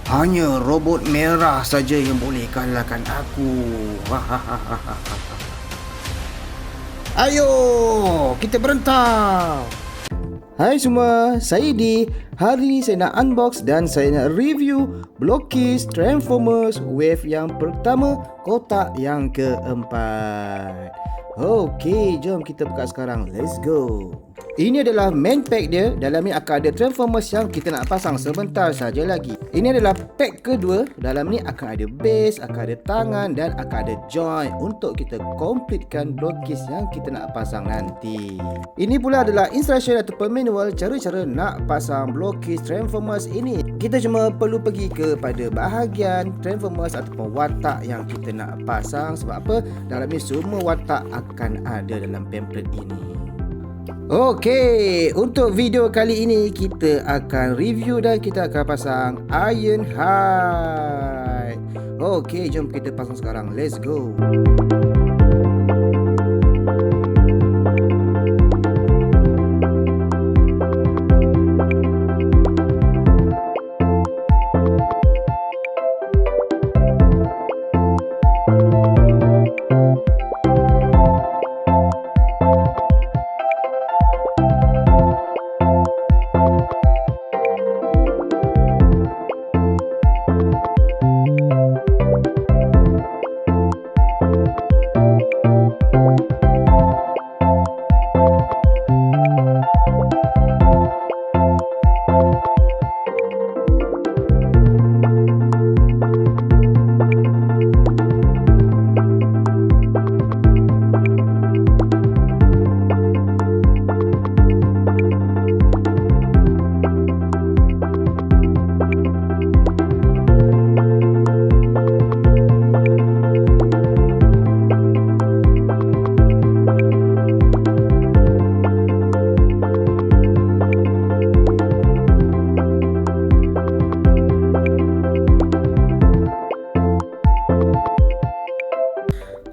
Hanya robot merah saja yang boleh kalahkan aku. Ayo, kita berentang. Hai semua, saya Di. Hari ni saya nak unbox dan saya nak review Blockist Transformers Wave yang pertama, kotak yang keempat. Okey, jom kita buka sekarang. Let's go. Ini adalah main pack dia. Dalam ni akan ada Transformers yang kita nak pasang sebentar saja lagi. Ini adalah pack kedua. Dalam ni akan ada base, akan ada tangan dan akan ada joint untuk kita completekan Blockist yang kita nak pasang nanti. Ini pula adalah instruction ataupun manual cara-cara nak pasang Blockist Transformers ini. Kita cuma perlu pergi kepada bahagian Transformers ataupun watak yang kita nak pasang. Sebab apa? Dalam ni semua watak akan ada dalam pamphlet ini. Okey, untuk video kali ini kita akan review dan kita akan pasang Ironhide. Okey, jom kita pasang sekarang. Let's go.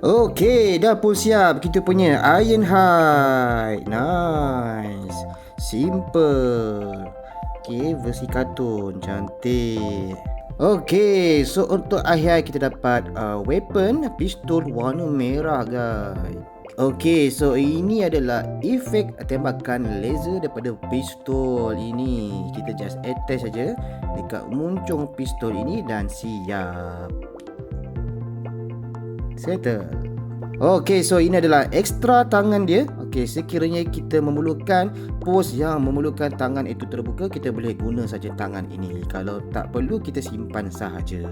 Okey, dah pun siap kita punya Ironhide. Nice. Simple. Okey, versi kartun. Cantik. Okey, so untuk Ironhide kita dapat weapon, pistol warna merah guys. Okey, so ini adalah efek tembakan laser daripada pistol ini. Kita just attach saja dekat muncung pistol ini dan siap. Settle. Okey, so ini adalah ekstra tangan dia. Okey, sekiranya kita memerlukan pose yang memerlukan tangan itu terbuka, kita boleh guna saja tangan ini. Kalau tak perlu, kita simpan sahaja.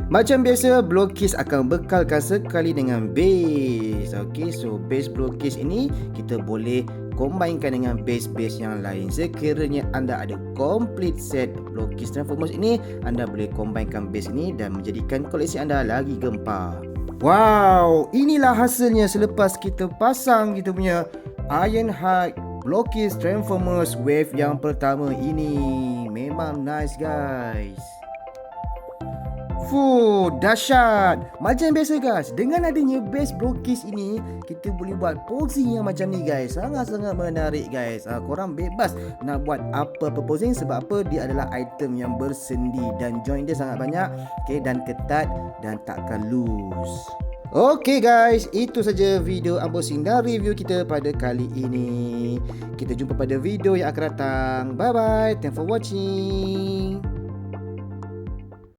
Macam biasa, Blockist akan bekalkan sekali dengan base. Okey, so base Blockist ini kita boleh combinekan dengan base-base yang lain. Sekiranya anda ada complete set Blockist Transformers ini, anda boleh combinekan base ini dan menjadikan koleksi anda lagi gempar. Wow, inilah hasilnya selepas kita pasang kita punya Ironhide Blockist Transformers Wave yang pertama ini. Memang nice guys. Fuh, dahsyat. Macam biasa guys, dengan adanya base Blockist ini, kita boleh buat posing yang macam ni guys. Sangat-sangat menarik guys. Korang bebas nak buat apa-apa posing. Sebab apa? Dia adalah item yang bersendi dan joint dia sangat banyak. Okay, dan ketat dan takkan loose. Okey guys, itu saja video unboxing dan review kita pada kali ini. Kita jumpa pada video yang akan datang. Bye bye. Thanks for watching.